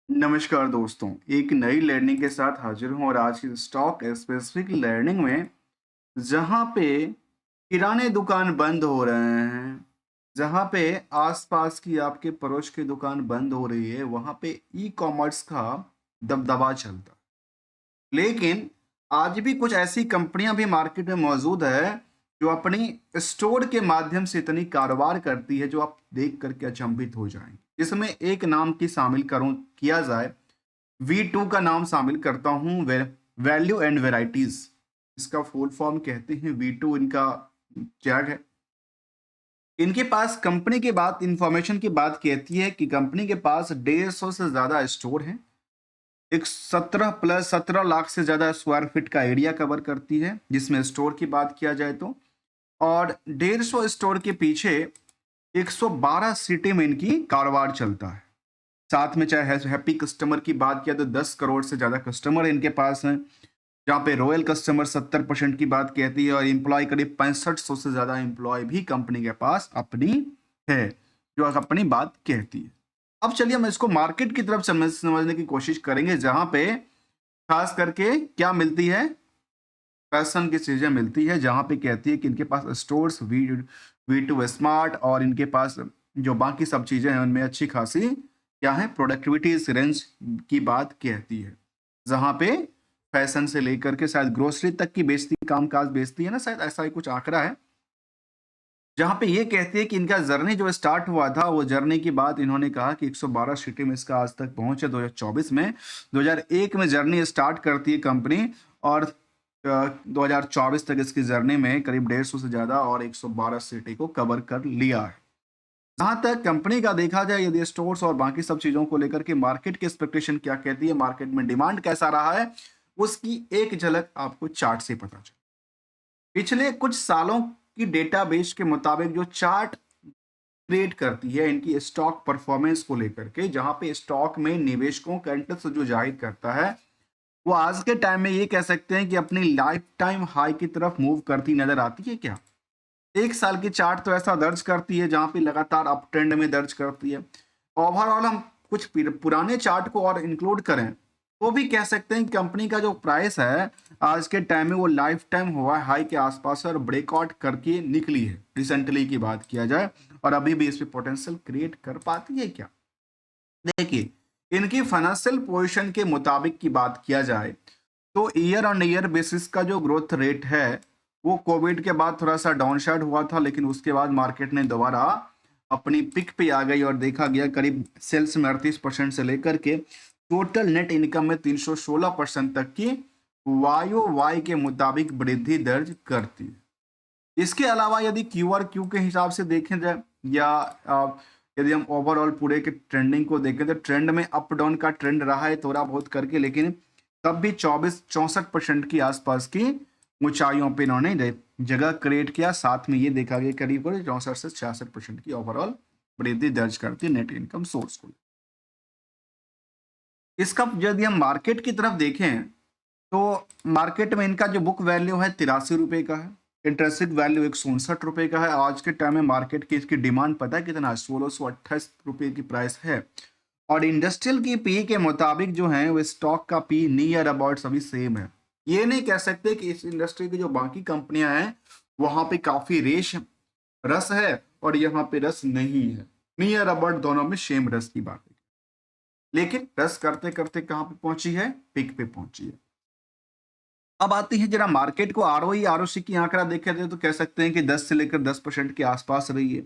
नमस्कार दोस्तों, एक नई लर्निंग के साथ हाजिर हूँ और आज की स्टॉक स्पेसिफिक लर्निंग में जहाँ पे किराने दुकान बंद हो रहे हैं, जहाँ पे आसपास की आपके पड़ोस की दुकान बंद हो रही है, वहाँ पे ई कॉमर्स का दबदबा चलता है। लेकिन आज भी कुछ ऐसी कंपनियां भी मार्केट में मौजूद है जो अपनी स्टोर के माध्यम से इतनी कारोबार करती है जो आप देख करके अचंभित हो जाएंगे। इसमें एक नाम की शामिल करूं किया जाए, V2 का नाम शामिल करता हूं, वैल्यू एंड वेराइटीज, इसका फुल फॉर्म कहते हैं। V2 इनका टैग है। इनके पास कंपनी की बात इंफॉर्मेशन की बात कहती है कि कंपनी के पास 150 से ज्यादा स्टोर हैं। एक 17 लाख से ज्यादा स्क्वायर फीट का एरिया कवर करती है जिसमें स्टोर की बात किया जाए तो, और 150 स्टोर के पीछे 112 सिटी में इनकी कारोबार चलता है। साथ में चाहे हैप्पी कस्टमर की बात किया तो 10 करोड़ से ज्यादा कस्टमर इनके पास हैं, जहाँ पे रॉयल कस्टमर 70% की बात कहती है और एम्प्लॉय करीब 6500 से ज्यादा एम्प्लॉय भी कंपनी के पास अपनी है, जो अपनी बात कहती है। अब चलिए हम इसको मार्केट की तरफ समझने की कोशिश करेंगे, जहां पे खास करके क्या मिलती है, फैशन की चीजें मिलती है, जहां पे कहती है कि इनके पास स्टोर्स V2 स्मार्ट और इनके पास जो बाकी सब चीजें हैं उनमें अच्छी खासी क्या है, प्रोडक्टिविटी रेंज की बात कहती है। जहां पे फैशन से लेकर के शायद ग्रोसरी तक की बेचती, कामकाज बेचती है ना, शायद ऐसा ही कुछ आंकड़ा है। जहाँ पे ये कहती है कि इनका जर्नी जो स्टार्ट हुआ था, वो जर्नी की बात इन्होंने कहा कि 112 सिटी में इसका आज तक पहुंच है 2024 में। 2001 में जर्नी स्टार्ट करती है कंपनी और 2024 तक इसकी जर्नी में करीब 150 से ज्यादा और 112 सिटी को कवर कर लिया है। जहां तक कंपनी का देखा जाए, यदि स्टोर्स और बाकी सब चीजों को लेकर के मार्केट की एक्सपेक्टेशन क्या कहती है, मार्केट में डिमांड कैसा रहा है, उसकी एक झलक आपको चार्ट से पता चले। पिछले कुछ सालों की डेटाबेस के मुताबिक जो चार्ट क्रिएट करती है इनकी स्टॉक परफॉर्मेंस को लेकर के, जहां पे स्टॉक में निवेशकों का इंटरेस्ट जो जाहिर करता है, वो आज के टाइम में ये कह सकते हैं कि अपनी लाइफ टाइम हाई की तरफ मूव करती नजर आती है क्या। एक साल की चार्ट तो ऐसा दर्ज करती है जहां पे लगातार अप ट्रेंड में दर्ज करती है। ओवरऑल हम कुछ पुराने चार्ट को और इंक्लूड करें तो भी कह सकते हैं कि कंपनी का जो प्राइस है आज के टाइम में वो लाइफ टाइम हुआ हाई के आसपास है और ब्रेकआउट करके निकली है, रिसेंटली की बात किया जाए, और अभी भी इस पे पोटेंशियल क्रिएट कर पाती है क्या। देखिए, इनकी फाइनेंशियल पोजीशन के मुताबिक की बात किया जाए तो ईयर ऑन ईयर बेसिस का जो ग्रोथ रेट है वो कोविड के बाद थोड़ा सा डाउन साइड हुआ था, लेकिन उसके बाद मार्केट ने दोबारा अपनी पिक पे आ गई और देखा गया करीब सेल्स में 38% से लेकर के टोटल नेट इनकम में 316% तक की वायो वाई के मुताबिक वृद्धि दर्ज करती है। इसके अलावा यदि क्यू आर क्यू के हिसाब से देखें जाए या यदि हम ओवरऑल पूरे के ट्रेंडिंग को देखें तो ट्रेंड में अप डाउन का ट्रेंड रहा है थोड़ा बहुत करके, लेकिन तब भी 24-64% की आसपास की ऊंचाइयों पे इन्होंने जगह क्रिएट किया। साथ में ये देखा गया करीब 64 से 66% की ओवरऑल वृद्धि दर्ज करती नेट इनकम सोर्स को। इसका यदि हम मार्केट की तरफ देखें तो मार्केट में इनका जो बुक वैल्यू है 83 रुपए का है, इंटरेस्टिंग वैल्यू 169 रुपए का है। आज के टाइम में मार्केट की इसकी डिमांड पता है कितना, 1628 रुपए की प्राइस है। और इंडस्ट्रियल की पी के मुताबिक जो है वो स्टॉक का पी नियर अबाउट सभी सेम है। ये नहीं कह सकते कि इस इंडस्ट्री की जो बाकी कंपनियां हैं वहां पे काफी रस है और यहाँ पे रस नहीं है। नियर अबाउट दोनों में सेम रस की बात है, लेकिन रस करते करते कहाँ पे पहुंची है, पिक पे पहुंची है। अब आती है जरा मार्केट को आरओई आरओसी की आंकड़ा देखे थे तो कह सकते हैं कि 10 से लेकर 10% के आसपास रही है।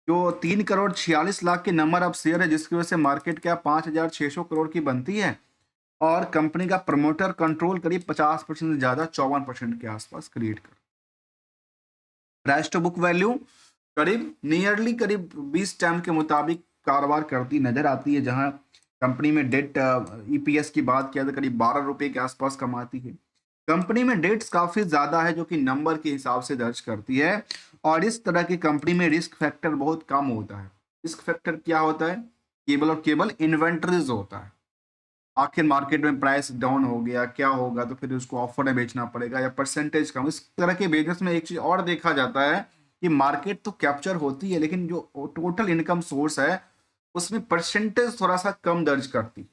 जो 3 करोड़ 46 लाख के नंबर ऑफ शेयर है जिसकी वजह से मार्केट क्या 5,600 करोड़ की बनती है, और कंपनी का प्रमोटर कंट्रोल करीब 50% से ज्यादा 54% के आसपास क्रिएट कर। प्राइस टू बुक वैल्यू करीब नियरली करीब 20 टाइम के मुताबिक कारोबार करती नजर आती है, जहां कंपनी में डेट ईपीएस की बात किया तो करीब 12 रुपए के आसपास कमाती है। कंपनी में डेट्स काफी ज्यादा है जो कि नंबर के हिसाब से दर्ज करती है, और इस तरह की कंपनी में रिस्क फैक्टर बहुत कम होता है। रिस्क फैक्टर क्या होता है, केवल और केवल इन्वेंटरीज होता है। आखिर मार्केट में प्राइस डाउन हो गया क्या होगा, तो फिर उसको ऑफर में बेचना पड़ेगा या परसेंटेज कम। इस तरह के बिजनेस में एक चीज और देखा जाता है कि मार्केट तो कैप्चर होती है लेकिन जो टोटल इनकम सोर्स है उसमें परसेंटेज थोड़ा सा कम दर्ज करती है।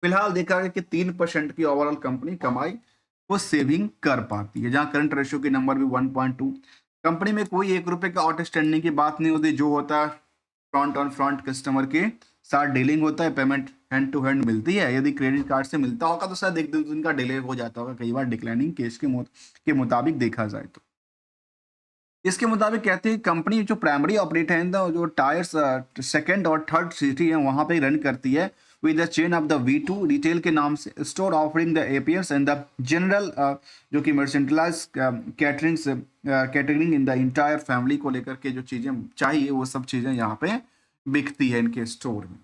फिलहाल देखा गया कि 3% की ओवरऑल कंपनी कमाई वो सेविंग कर पाती है, जहां करंट रेशियो की नंबर भी 1.2। कंपनी में कोई 1 रुपए का आउटस्टैंडिंग की बात नहीं होती, जो होता है फ्रंट ऑन फ्रंट कस्टमर के साथ डीलिंग होता है, पेमेंट हैंड टू हैंड मिलती है। यदि क्रेडिट कार्ड से मिलता होगा तो शायद 1-2 दिन का डिले हो जाता होगा, कई बार डिक्लाइनिंग केस के मुताबिक देखा जाए तो। इसके मुताबिक कहते हैं कंपनी जो प्राइमरी ऑपरेटर है जो टायर्स सेकंड और थर्ड सिटी है वहां पे रन करती है with the chain of the V2 retail के नाम से, store offering the APS and the general जो कि merchandise catering in the entire family को लेकर के जो चीजें चाहिए वो सब चीजें यहाँ पे बिकती है इनके स्टोर में।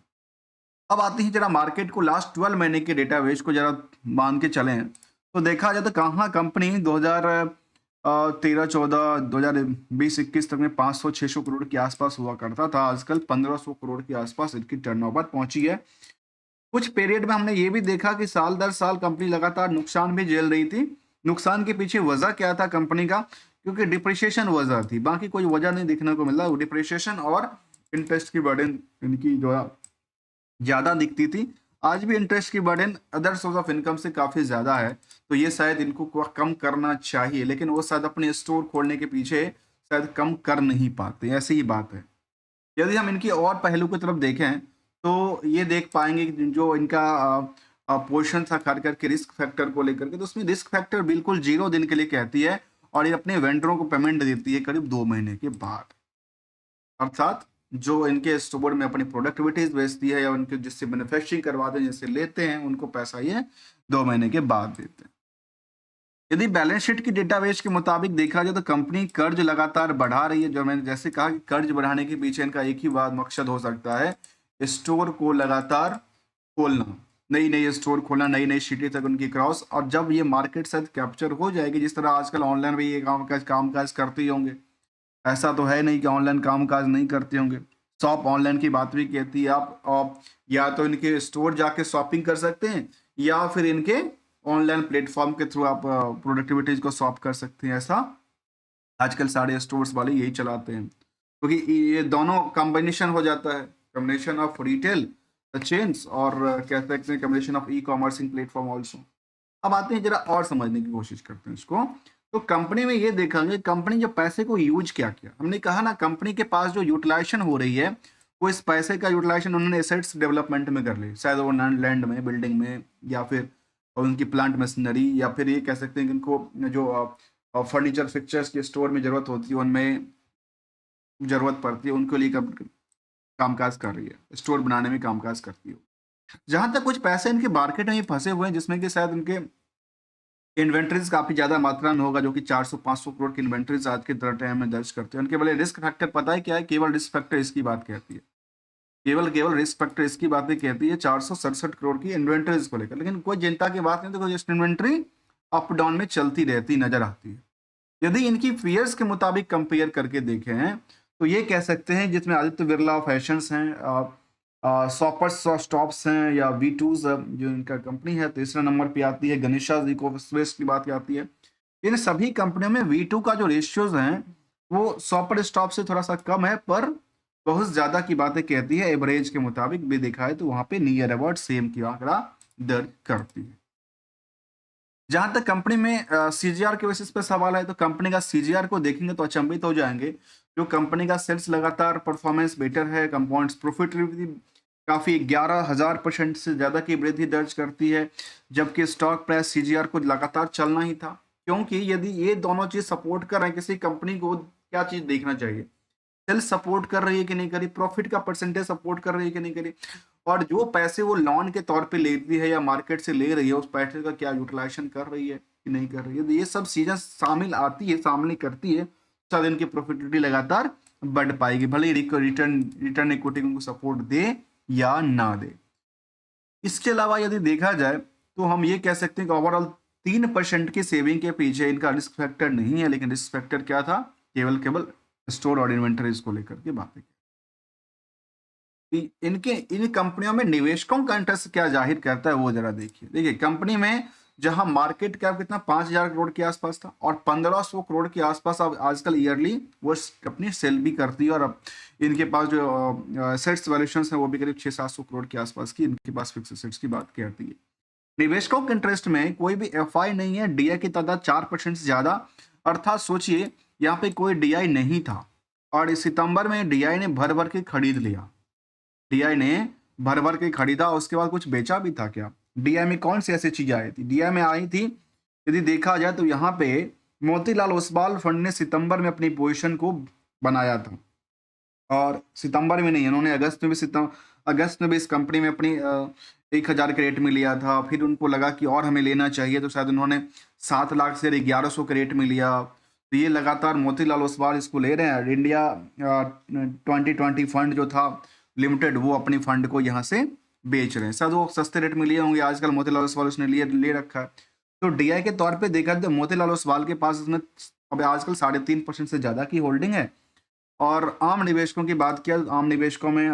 अब आते हैं जरा मार्केट को, लास्ट 12 महीने के डेटाबेस को जरा मान के चलें तो देखा जाए तो कहाँ कंपनी 2013-14 2020-21 तक में 500-600 करोड़ के आसपास हुआ करता था, आजकल 1500 करोड़ के आसपास इनकी टर्नओवर पहुंची है। कुछ पीरियड में हमने ये भी देखा कि साल दर साल कंपनी लगातार नुकसान भी झेल रही थी। नुकसान के पीछे वजह क्या था कंपनी का, क्योंकि डिप्रिसिएशन वजह थी, बाकी कोई वजह नहीं देखने को मिला। डिप्रिसिएशन और इंटरेस्ट की बर्डन इनकी जो ज्यादा दिखती थी। आज भी इंटरेस्ट की burden other source of income से काफी ज्यादा है, तो ये शायद इनको कम करना चाहिए, लेकिन वो शायद अपने स्टोर खोलने के पीछे शायद कम कर नहीं पाते, ऐसी ही बात है। यदि हम इनकी और पहलू की तरफ देखें तो ये देख पाएंगे कि जो इनका पोर्शन था खास करके रिस्क फैक्टर को लेकर के, तो उसमें रिस्क फैक्टर बिल्कुल 0 दिन के लिए कहती है और ये अपने वेंडरों को पेमेंट देती है करीब 2 महीने के बाद। अर्थात जो इनके स्टोर में अपनी प्रोडक्टिविटीज बेचती है या उनके जिससे मैन्युफैक्चरिंग करवाते हैं, जिससे लेते हैं, उनको पैसा ये 2 महीने के बाद देते हैं। यदि बैलेंस शीट की डेटाबेस के मुताबिक देखा जाए तो कंपनी कर्ज लगातार बढ़ा रही है। जो मैंने जैसे कहा कि कर्ज बढ़ाने के पीछे इनका एक ही बात मकसद हो सकता है, स्टोर को लगातार खोलना, नई नई स्टोर खोलना, नई नई सिटी तक उनकी क्रॉस। और जब ये मार्केट शायद कैप्चर हो जाएगी, जिस तरह आजकल ऑनलाइन भी ये काम काज करते ही होंगे, ऐसा तो है नहीं कि ऑनलाइन काम काज नहीं करते होंगे। शॉप ऑनलाइन की बात भी कहती है, आप या तो इनके स्टोर जाके शॉपिंग कर सकते हैं या फिर इनके ऑनलाइन प्लेटफॉर्म के थ्रू आप प्रोडक्टिविटीज को शॉप कर सकते हैं। ऐसा आजकल सारे स्टोर्स वाले यही चलाते हैं, क्योंकि ये दोनों कॉम्बिनेशन हो जाता है, कॉम्बिनेशन ऑफ रिटेल चेन्स और कह सकते हैं combination of e commercing platform also. अब आते हैं जरा और समझने की कोशिश करते हैं इसको। तो कंपनी में ये देखेंगे कंपनी जो पैसे को यूज क्या किया। हमने कहा ना कंपनी के पास जो यूटिलाइजेशन हो रही है वो इस पैसे का यूटिलाइजेशन उन्होंने एसेट्स डेवलपमेंट में कर ली, शायद वो लैंड में, बिल्डिंग में, या फिर उनकी प्लांट मशीनरी, या फिर ये कह सकते हैं कि इनको जो फर्नीचर फिक्चर्स के स्टोर में जरूरत होती है उनमें जरूरत पड़ती है, उनके लिए कामकाज कर रही है, स्टोर बनाने में कामकाज करती है। जहां तक कुछ पैसे इनके मार्केट में फंसे हुए हैं, जिसमें कि शायद उनके इन्वेंट्रीज काफी ज्यादा मात्रा में होगा, जो कि 400-500 करोड़ की इन्वेंट्रीज आज के टाइम में दर्ज करते हैं। उनके बड़े रिस्क फैक्टर पता है क्या है, केवल रिस्क फैक्टर इसकी बात कहती है, केवल रिस्क फैक्टर इसकी बातें कहती है 467 करोड़ की इन्वेंट्रीज को लेकर। लेकिन कोई चिंता की बात नहीं, तो कोई इन्वेंट्री अप डाउन में चलती रहती नजर आती है। यदि इनकी फियर्स के मुताबिक कंपेयर करके देखें तो ये कह सकते हैं जिसमें आदित्य बिरला फैशंस हैं, शॉपर्स स्टॉप्स हैं, या V2s जो इनका कंपनी है तीसरे नंबर पे आती है, गणेशा इको वेस्ट की बात आती है। इन सभी कंपनियों में V2 का जो रेशियोज हैं वो शॉपर स्टॉप से थोड़ा सा कम है, पर बहुत ज्यादा की बातें कहती है। एवरेज के मुताबिक भी देखा है तो वहां पे नियर अबाउट सेम की आंकड़ा दर्ज करती है। जहां तक कंपनी में CGR के बेसिस पे सवाल है, तो कंपनी का CGR को देखेंगे तो अचंभित हो जाएंगे। जो कंपनी का सेल्स लगातार परफॉर्मेंस बेटर है, कंपाउंड प्रॉफिटेबिलिटी काफी 11,000% से ज्यादा की वृद्धि दर्ज करती है, जबकि स्टॉक प्राइस CGR को लगातार चलना ही था। क्योंकि यदि ये दोनों चीज सपोर्ट कर रहे हैं किसी कंपनी को, क्या चीज देखना चाहिए, सेल्स सपोर्ट कर रही है कि नहीं करी, प्रॉफिट का परसेंटेज सपोर्ट कर रही है कि नहीं करी, और जो पैसे वो लोन के तौर पे लेती है या मार्केट से ले रही है उस पैसे का क्या यूटिलाइजेशन कर रही है कि नहीं कर रही है। तो ये सब चीजें शामिल आती है, सामने करती है, शायद इनकी प्रॉफिटेबिलिटी लगातार बढ़ पाएगी, भले ही रिटर्न इक्विटी उनको सपोर्ट दे या ना दे। इसके अलावा यदि देखा जाए तो हम ये कह सकते हैं कि ओवरऑल 3% की सेविंग के पीछे इनका रिस्क फैक्टर नहीं है, लेकिन रिस्क फैक्टर क्या था, केवल स्टोर और इन्वेंटरीज को लेकर के बातें कि इनके इन कंपनियों में निवेशकों का इंटरेस्ट क्या जाहिर करता है वो जरा देखिए। देखिए कंपनी में जहां मार्केट कैप कितना 5,000 करोड़ के आसपास था और 1,500 करोड़ के आसपास अब आजकल ईयरली वो कंपनी सेल भी करती है, और अब इनके पास जो एसेट्स वैल्यूएशंस है वो भी करीब 600-700 करोड़ के आसपास की इनके पास फिक्स एसेट्स की बात कहती है। निवेशकों के इंटरेस्ट में कोई भी एफआई नहीं है, डीआई की तादाद 4% से ज्यादा, अर्थात सोचिए यहाँ पे कोई डीआई नहीं था और इस सितंबर में डीआई ने भर भर के खरीद लिया। डीआई ने भर भर के खरीदा, उसके बाद कुछ बेचा भी था क्या? डीआई में कौन सी ऐसी चीजें आई थी? डीआई में आई थी, यदि देखा जाए तो यहाँ पे मोतीलाल ओसवाल फंड ने सितंबर में अपनी पोजीशन को बनाया था और सितंबर में नहीं, उन्होंने अगस्त में भी इस कंपनी में अपनी 1000 के रेट में लिया था। फिर उनको लगा कि और हमें लेना चाहिए तो शायद उन्होंने 7 लाख से 1100 के रेट में लिया। तो ये लगातार मोतीलाल ओसवाल इसको ले रहे हैं। इंडिया 2020 फंड जो था लिमिटेड, वो अपनी फंड को यहाँ से बेच रहे हैं। शायद वो सस्ते रेट में लिए होंगे, आजकल मोतीलाल ओसवाल उसने ले रखा है। तो डीआई के तौर पे देखा तो मोतीलाल ओसवाल के पास इसमें अब आजकल 3.5% से ज़्यादा की होल्डिंग है। और आम निवेशकों की बात किया, आम निवेशकों में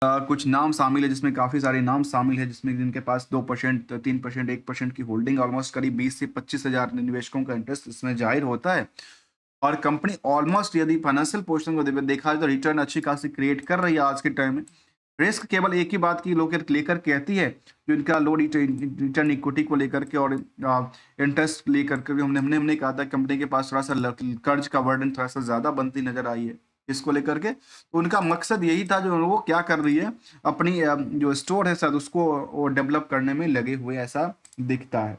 कुछ नाम शामिल है, जिसमें काफ़ी सारे नाम शामिल है, जिसमें जिनके पास 2%, 3%, 1% की होल्डिंग, ऑलमोस्ट करीब 20 से 25 हज़ार निवेशकों का इंटरेस्ट इसमें जाहिर होता है। और कंपनी ऑलमोस्ट यदि फाइनेंशियल पोजीशन को देखा जाए तो रिटर्न अच्छी खासी क्रिएट कर रही है आज के टाइम में। रिस्क केवल एक ही बात की लेकर कहती है, जो इनका लो रिटर्न इक्विटी को लेकर के और इंटरेस्ट लेकर के भी हमने कहा था कंपनी के पास थोड़ा सा कर्ज का बर्डन थोड़ा सा ज़्यादा बनती नजर आई है। इसको लेकर के तो उनका मकसद यही था, जो वो क्या कर रही है, अपनी जो स्टोर है शायद उसको डेवलप करने में लगे हुए ऐसा दिखता है।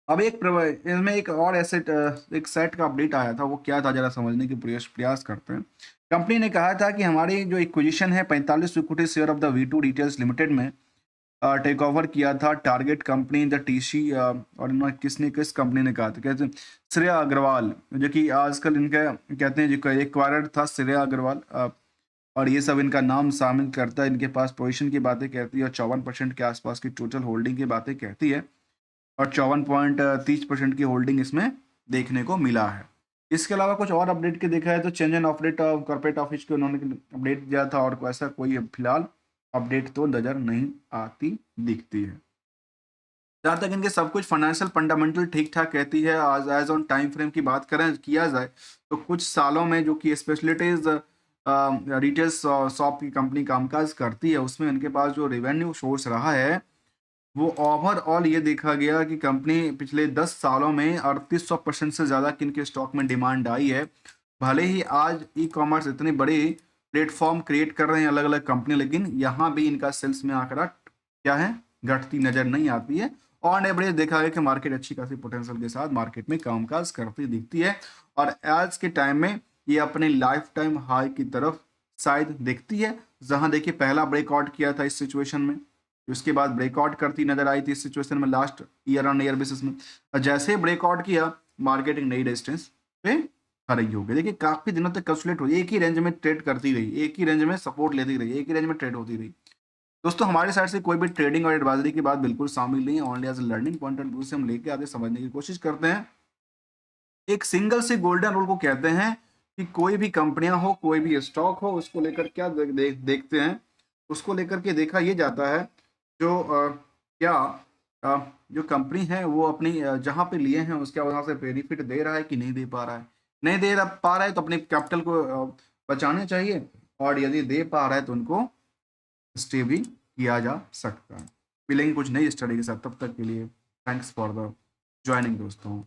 अब इसमें एक और एसेट, एक सेट का अपडेट आया था, वो क्या था जरा समझने की प्रयास करते हैं। कंपनी ने कहा था कि हमारी जो इक्विजिशन है 45 equity share of the V two retails limited में टेक ओवर किया था टारगेट कंपनी द टीसी, और किस कंपनी ने कहा था, कहते हैं श्रेया अग्रवाल, जो कि आजकल इनका कहते हैं जो एक्वायर्ड था श्रेया अग्रवाल, और ये सब इनका नाम शामिल करता है, इनके पास पोजीशन की बातें कहती है और 54% के आसपास की टोटल होल्डिंग की बातें कहती है और 54.30% की होल्डिंग इसमें देखने को मिला है। इसके अलावा कुछ और अपडेट के देखा है तो change and update corporate office के उन्होंने अपडेट दिया था और ऐसा कोई फिलहाल अपडेट तो नजर नहीं आती दिखती है। जहाँ तक इनके सब कुछ फाइनेंशियल फंडामेंटल ठीक ठाक कहती है। आज एज ऑन टाइम फ्रेम की बात करें किया जाए तो कुछ सालों में जो कि स्पेशलिटीज रिटेल शॉप की कंपनी कामकाज करती है, उसमें इनके पास जो रेवेन्यू सोर्स रहा है वो ओवरऑल ये देखा गया कि कंपनी पिछले 10 सालों में 3800% से ज़्यादा की इनके स्टॉक में डिमांड आई है। भले ही आज ई कॉमर्स इतनी बड़ी प्लेटफॉर्म क्रिएट कर रहे हैं अलग अलग कंपनी, लेकिन यहाँ भी इनका सेल्स में आंकड़ा क्या है, घटती नजर नहीं आती है। ऑन एवरेज देखा गया कि मार्केट अच्छी खासी पोटेंशियल के साथ मार्केट में कामकाज करती दिखती है और आज के टाइम में ये अपने लाइफ टाइम हाई की तरफ शायद दिखती है। जहां देखिए पहला ब्रेकआउट किया था इस सिचुएशन में, उसके बाद ब्रेकआउट करती नजर आई थी इस सिचुएशन में last year on year basis में, और जैसे ही ब्रेकआउट किया मार्केट एक नई रेजिस्टेंस पे खड़ी हो गई। देखिए काफी दिनों तक कंसोलिडेट हुई, एक ही रेंज में ट्रेड करती रही, एक ही रेंज में सपोर्ट लेती रही, एक ही रेंज में ट्रेड होती रही। दोस्तों हमारे साइड से कोई भी ट्रेडिंग और एडवाइजरी की बात बिल्कुल शामिल नहीं है, only as learning point of view से हम लेके आते समझने की कोशिश करते हैं। एक सिंगल से गोल्डन रूल को कहते हैं कि कोई भी कंपनियां हो, कोई भी स्टॉक हो, उसको लेकर क्या देखते हैं, उसको लेकर के देखा ये जाता है जो क्या जो कंपनी है वो अपनी जहाँ पे लिए हैं उसके वजह से बेनिफिट दे रहा है कि नहीं दे पा रहा है। नहीं पा रहा है तो अपने कैपिटल को बचाने चाहिए, और यदि दे पा रहा है तो उनको स्टे भी किया जा सकता है। मिलेंगे कुछ नई स्टडी के साथ, तब तक के लिए थैंक्स फॉर द ज्वाइनिंग दोस्तों।